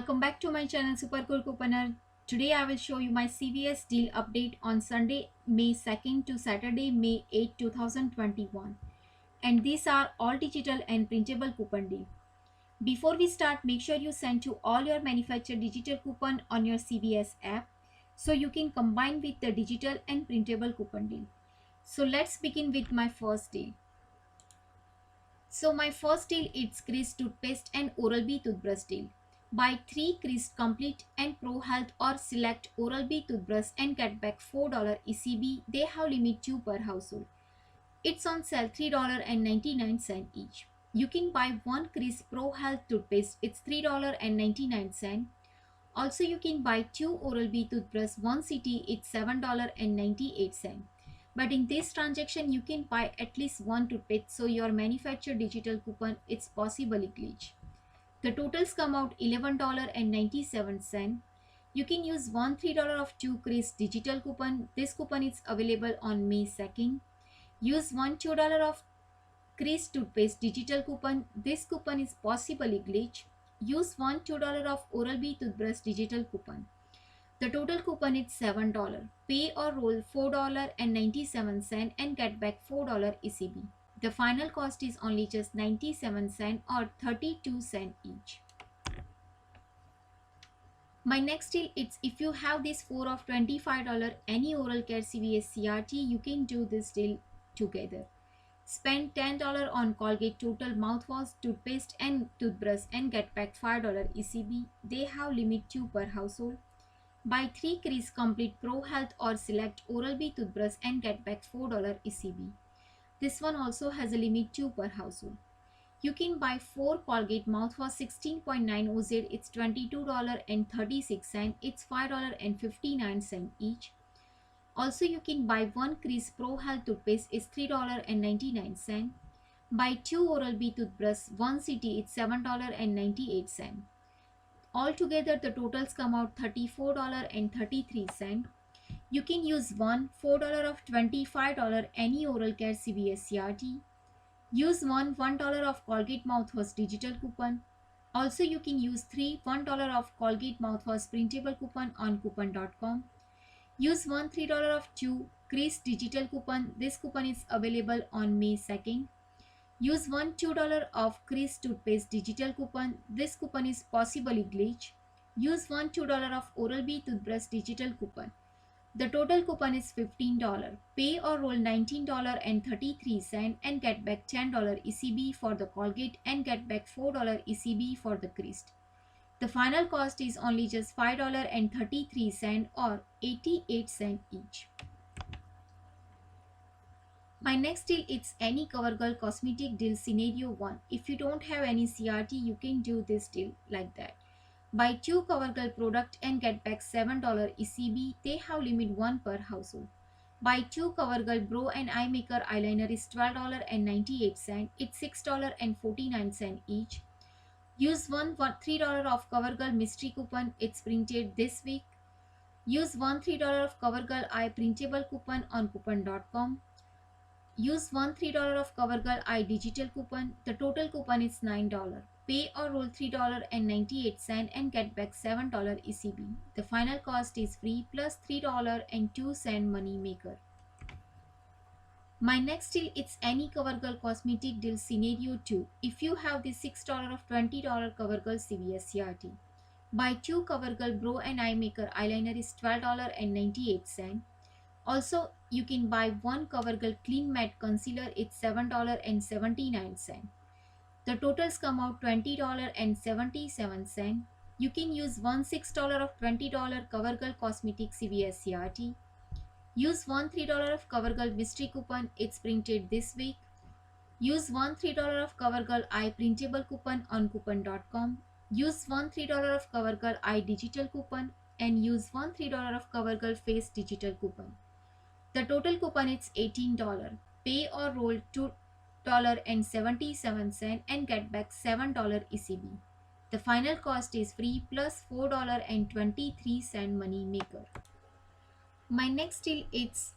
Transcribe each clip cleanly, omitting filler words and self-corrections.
Welcome back to my channel Super Cool Couponer. Today I will show you my CVS deal update on Sunday, May 2nd to Saturday, May 8, 2021. And these are all digital and printable coupon deal. Before we start, make sure you send to all your manufactured digital coupon on your CVS app so you can combine with the digital and printable coupon deal. So let's begin with my first deal. So my first deal is Crest toothpaste and Oral-B toothbrush deal. Buy 3 Crest Complete and Pro Health or select Oral-B toothbrush and get back $4 ECB. They have limit 2 per household. It's on sale $3.99 each. You can buy 1 Crest Pro Health toothpaste. It's $3.99. Also you can buy 2 Oral-B toothbrush, 1 CT. It's $7.98. But in this transaction, you can buy at least one toothpaste, so your manufactured digital coupon it's possibly glitch. The totals come out $11.97. You can use one $3 of 2 Crest digital coupon. This coupon is available on May 2nd. Use one $2 of Crest toothpaste digital coupon. This coupon is possibly glitch. Use one $2 of Oral-B toothbrush digital coupon. The total coupon is $7. Pay or roll $4.97 and get back $4 ECB. The final cost is only just 97 cents or 32 cents each. My next deal is if you have this 4 of $25 any oral care CVS CRT, you can do this deal together. Spend $10 on Colgate Total mouthwash, toothpaste and toothbrush and get back $5 ECB. They have limit 2 per household. Buy 3 Crest Complete Pro Health or select Oral-B toothbrush and get back $4 ECB. This one also has a limit 2 per household. You can buy 4 Colgate mouthwash 16.9 OZ. It's $22.36. It's $5.59 each. Also you can buy 1 Crest Pro Health toothpaste. It's $3.99. Buy 2 Oral-B toothbrush 1 CT. It's $7.98. Altogether, the totals come out $34.33. You can use one $4 of $25 any oral care CVS CRT. Use one $1 of Colgate mouthwash digital coupon. Also, you can use 3 $1 of Colgate mouthwash printable coupon on coupon.com. Use one $3 of 2 Crest digital coupon. This coupon is available on May 2nd. Use one $2 of Crest toothpaste digital coupon. This coupon is possibly glitch. Use one $2 of Oral-B toothbrush digital coupon. The total coupon is $15. Pay or roll $19.33 and get back $10 ECB for the Colgate and get back $4 ECB for the Crest. The final cost is only just $5.33 or 88 cents each. My next deal is any CoverGirl cosmetic deal scenario 1. If you don't have any CRT, you can do this deal like that. Buy 2 CoverGirl product and get back $7 ECB. They have limit 1 per household. Buy 2 CoverGirl Brow and Eye Maker eyeliner is $12.98. It's $6.49 each. Use one $3 of CoverGirl mystery coupon. It's printed this week. Use one $3 of CoverGirl Eye printable coupon on coupon.com. Use one $3 of CoverGirl Eye digital coupon. The total coupon is $9. Pay or roll $3.98 and get back $7 ECB. The final cost is free plus $3.02 money maker. My next deal is any CoverGirl cosmetic deal scenario 2. If you have the $6 of $20 CoverGirl CVS CRT. Buy 2 CoverGirl Brow and Eye Maker eyeliner is $12.98. Also, you can buy one CoverGirl Clean Matte Concealer. It's $7.79. The totals come out $20.77. You can use one $6 of $20 CoverGirl Cosmetic CVS CRT. Use one $3 of CoverGirl Mystery coupon. It's printed this week. Use one $3 of CoverGirl Eye printable coupon on coupon.com. Use one $3 of CoverGirl Eye digital coupon and use one $3 of CoverGirl Face digital coupon. The total coupon is $18. Pay or roll $2.77 and get back $7 ECB. The final cost is free plus $4.23 money maker. My next deal is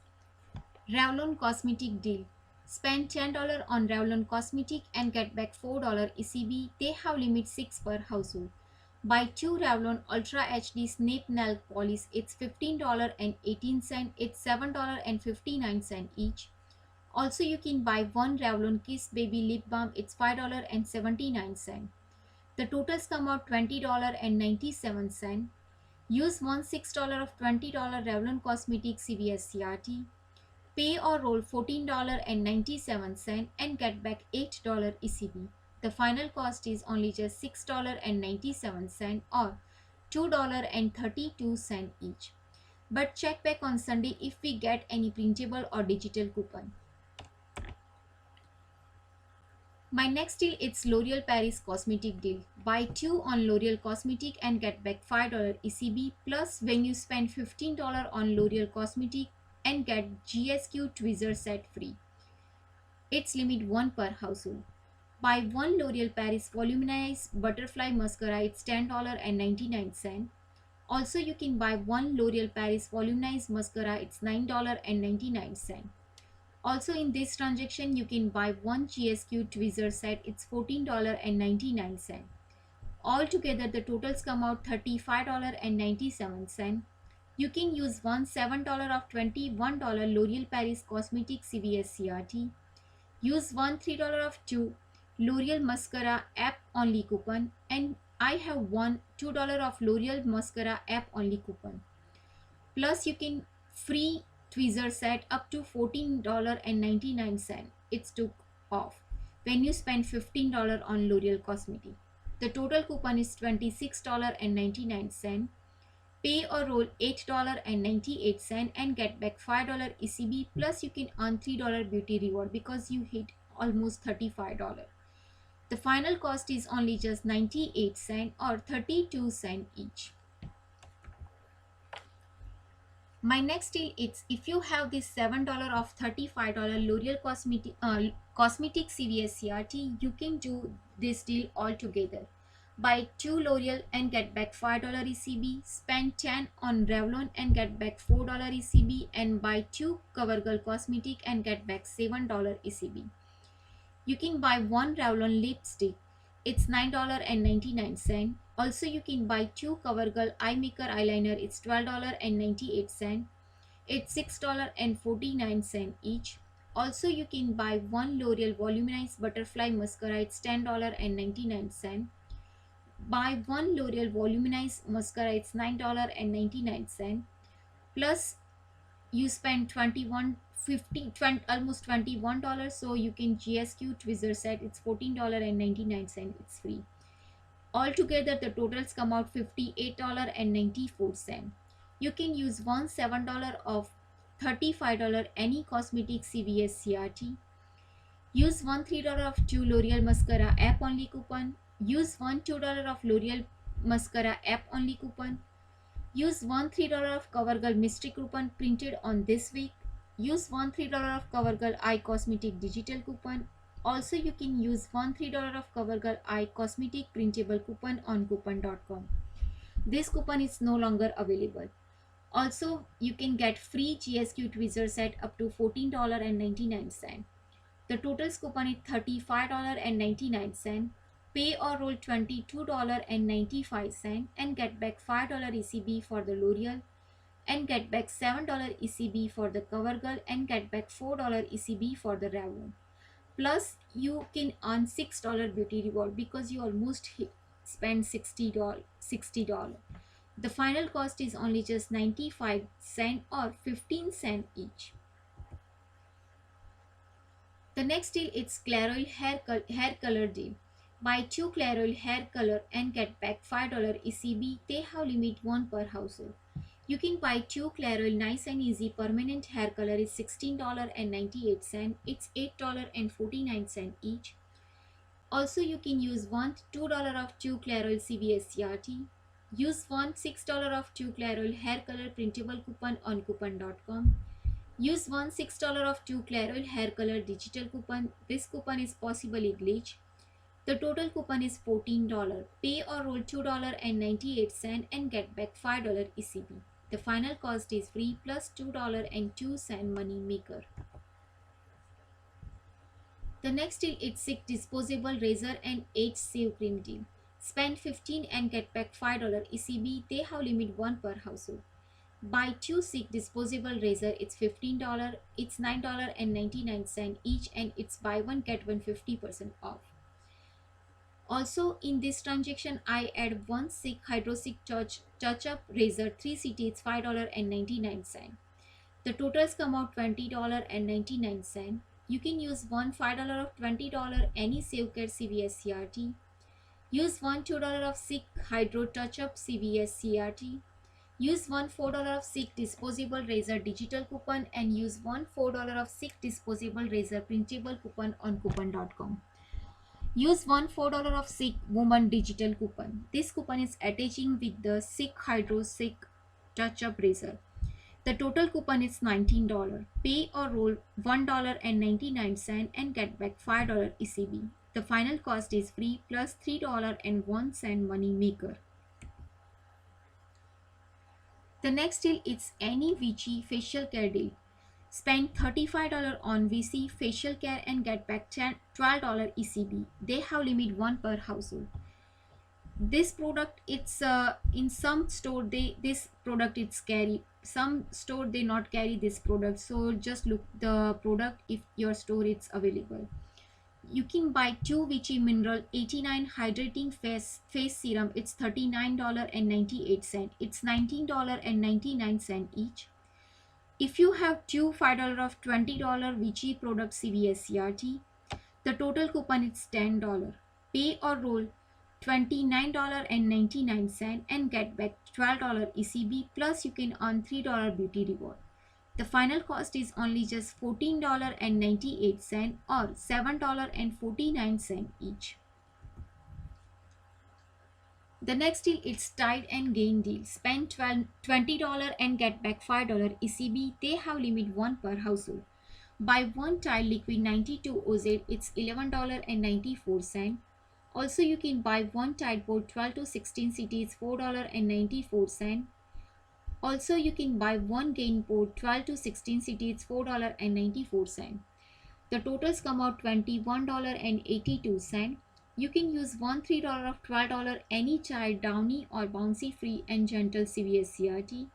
Revlon Cosmetic deal. Spend $10 on Revlon Cosmetic and get back $4 ECB. They have limit 6 per household. Buy 2 Revlon Ultra HD Snip Nail Polish. It's $15.18. It's $7.59 each. Also, you can buy 1 Revlon Kiss Baby Lip Balm. It's $5.79. The totals come out $20.97. Use one $6 of $20 Revlon Cosmetics CVS CRT. Pay or roll $14.97 and get back $8 ECB. The final cost is only just $6.97 or $2.32 each. But check back on Sunday if we get any printable or digital coupon. My next deal it's L'Oreal Paris Cosmetic deal. Buy 2 on L'Oreal Cosmetic and get back $5 ECB, plus when you spend $15 on L'Oreal Cosmetic and get GSQ tweezer set free. It's limit 1 per household. Buy 1 L'Oreal Paris Voluminized Butterfly Mascara, it's $10.99. Also, you can buy 1 L'Oreal Paris Voluminized Mascara, it's $9.99. Also, in this transaction, you can buy 1 GSQ tweezer set, it's $14.99. Altogether, the totals come out $35.97. You can use one $7 of $21 L'Oreal Paris Cosmetic CVS CRT. Use one $3 of 2 L'Oreal Mascara app only coupon, and I have one $2 of L'Oreal Mascara app only coupon. Plus, you can free tweezer set up to $14.99. It's took off when you spend $15 on L'Oreal Cosmetic. The total coupon is $26.99. Pay or roll $8.98 and get back $5 ECB, plus you can earn $3 beauty reward because you hit almost $35. The final cost is only just 98 cents or 32 cents each. My next deal is if you have this $7 off $35 L'Oreal Cosmetic CVS CRT, you can do this deal all together. Buy 2 L'Oreal and get back $5 ECB, spend 10 on Revlon and get back $4 ECB, and buy 2 CoverGirl Cosmetic and get back $7 ECB. You can buy 1 Revlon lipstick, it's $9.99. Also, you can buy 2 CoverGirl Eye Maker eyeliner, it's $12.98. It's $6.49 each. Also, you can buy 1 L'Oreal Voluminized Butterfly Mascara, it's $10.99. Buy 1 L'Oreal Voluminized Mascara, it's $9.99. Plus, you spend almost $21, so you can GSQ tweezer set, it's $14.99. It's free. Altogether, the totals come out $58.94. You can use one $7 of $35 any cosmetic CVS CRT. Use one $3 of 2 L'Oreal Mascara app only coupon. Use one $2 of L'Oreal Mascara app only coupon. Use one $3 of CoverGirl Mystery coupon printed on this week. Use one $3 of CoverGirl Eye Cosmetic digital coupon. Also, you can use one $3 of CoverGirl Eye Cosmetic printable coupon on coupon.com. This coupon is no longer available. Also, you can get free GSQ tweezer set up to $14.99. The totals coupon is $35.99. Pay or roll $22.95 and get back $5 ECB for the L'Oreal, and get back $7 ECB for the CoverGirl, and get back $4 ECB for the Revlon. Plus, you can earn $6 beauty reward because you almost spend $60. The final cost is only just 95 cents or 15 cents each. The next deal is Clairol hair color deal. Buy 2 Clairol hair color and get back $5 ECB. They have limit 1 per household. You can buy 2 Clairol Nice and Easy permanent hair color is $16.98. It's $8.49 each. Also, you can use one $2 of 2 Clairol CVS CRT. Use one $6 of 2 Clairol hair color printable coupon on coupon.com. Use one $6 of 2 Clairol hair color digital coupon. This coupon is possibly glitch. The total coupon is $14. Pay or roll $2.98 and get back $5 ECB. The final cost is free plus $2.02 money maker. The next deal is 6 disposable razor and 8 shave cream deal. Spend 15 and get back $5 ECB. They have limit 1 per household. Buy 2 Sick disposable razor. It's $15. It's $9.99 each, and it's buy one get one 50% off. Also, in this transaction, I add 1 Sick Hydro Sick Touch Up razor 3CT. It's $5.99. The totals come out $20.99. You can use one $5 of $20 any SaveCare CVS CRT. Use one $2 of Sick Hydro Touch Up CVS CRT. Use one $4 of Sick Disposable Razor digital coupon, and use one $4 of Sick Disposable Razor printable coupon on coupon.com. Use one $4 of Sick Woman digital coupon. This coupon is attaching with the Sick Hydro Sick Touch Up Razor. The total coupon is $19. Pay or roll $1.99 and get back $5 ECB. The final cost is free plus $3.01 money maker. The next deal is any Vichy facial care deal. Spend $35 on VC facial care and get back $12 ECB. They have limit 1 per household. This product, it's in some store this product it's carry, some store they not carry this product, so just look the product if your store it's available. You can buy 2 Vichy Mineral 89 Hydrating Face Serum. It's $39.98. It's $19.99 each. If you have two $5 of $20 Vichy product CVS CRT, the total coupon is $10. Pay or roll $29.99 and get back $12 ECB, plus you can earn $3 beauty reward. The final cost is only just $14.98 or $7.49 each. The next deal is Tide and Gain deal. Spend $20 and get back $5 ECB. They have limit 1 per household. Buy one Tide liquid 92 OZ. It's $11.94. Also, you can buy one Tide Pod 12 to 16 CT. It's $4.94. Also, you can buy one Gain Pod 12 to 16 CT. It's $4.94. The totals come out $21.82. You can use one $3 of $12 any Tide Downy or Bouncy Free and Gentle CVS CRT.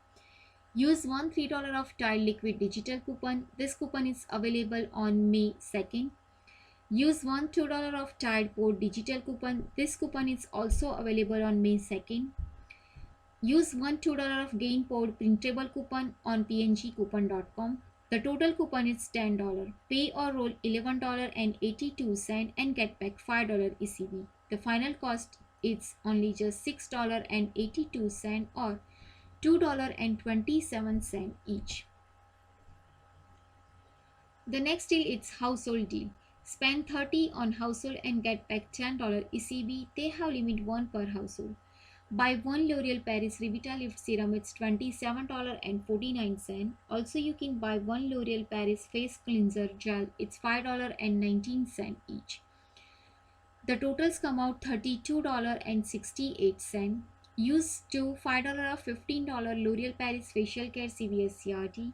Use one $3 of Tide Liquid digital coupon. This coupon is available on May 2nd. Use one $2 of Tide Pod digital coupon. This coupon is also available on May 2nd. Use one $2 of Gain Pod printable coupon on pngcoupon.com. The total coupon is $10. Pay or roll $11.82 and get back $5 ECB. The final cost is only just $6.82 or $2.27 each. The next deal is household deal. Spend $30 on household and get back $10 ECB. They have limit 1 per household. Buy one L'Oreal Paris Revitalift Serum. It's $27.49. Also, you can buy one L'Oreal Paris Face Cleanser Gel. It's $5.19 each. The totals come out $32.68. Use two $5 or $15 L'Oreal Paris Facial Care CVS CRT.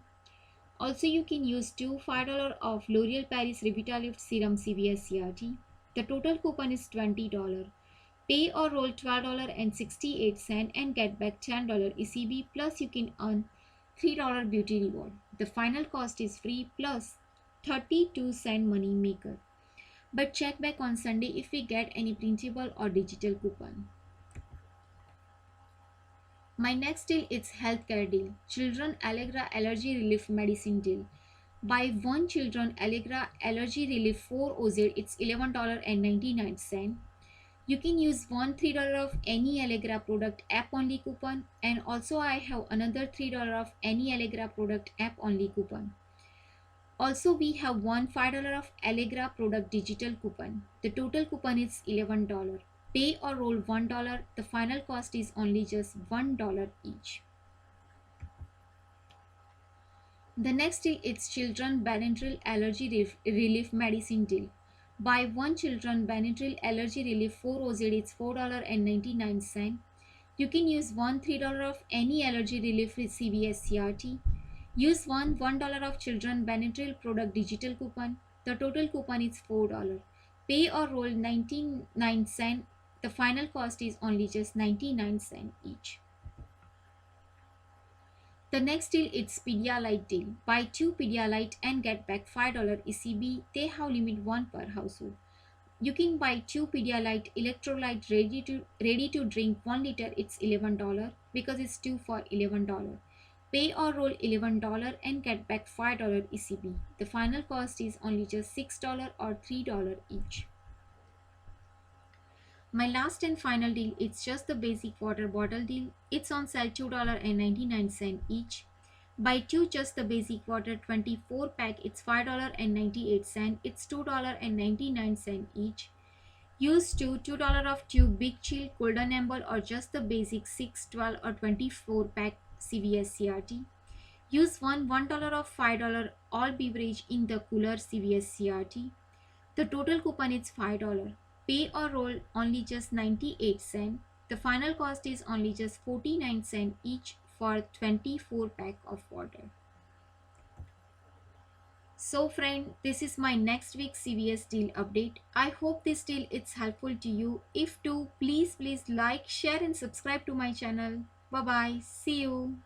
Also, you can use two $5 of L'Oreal Paris Revitalift Serum CVS CRT. The total coupon is $20. Pay or roll $12.68 and get back $10 ECB, plus you can earn $3 beauty reward. The final cost is free plus 32-cent money maker. But check back on Sunday if we get any printable or digital coupon. My next deal is healthcare deal. Children Allegra Allergy Relief Medicine deal. Buy one Children Allegra Allergy Relief 4 OZ. It's $11.99. You can use one $3 of any Allegra product app only coupon, and also I have another $3 of any Allegra product app only coupon. Also, we have one $5 of Allegra product digital coupon. The total coupon is $11. Pay or roll $1. The final cost is only just $1 each. The next deal is Children Benadryl Allergy Relief Medicine deal. Buy one Children Benadryl Allergy Relief 4 OZ. It's $4.99. You can use one $3 of any allergy relief with CVS CRT. Use one $1 of Children Benadryl product digital coupon. The total coupon is $4. Pay or roll 99 cents The final cost is only just 99 cents each. The next deal is Pedialyte deal. Buy 2 Pedialyte and get back $5 ECB. They have limit 1 per household. You can buy 2 Pedialyte electrolyte ready to drink 1 liter. It's $11 because it's 2 for $11. Pay or roll $11 and get back $5 ECB. The final cost is only just $6 or $3 each. My last and final deal, it's just the basic water bottle deal. It's on sale $2.99 each. Buy 2 just the basic water 24 pack, it's $5.98. It's $2.99 each. Use $2 of 2 Big Chill, Golden Amber or just the basic 6, 12 or 24 pack CVS CRT. Use $1 of $5 all beverage in the cooler CVS CRT. The total coupon is $5. Pay or roll only just 98 cents. The final cost is only just 49 cents each for 24 pack of water. So friend, this is my next week CVS deal update. I hope this deal is helpful to you. If to, please like, share and subscribe to my channel. Bye bye. See you.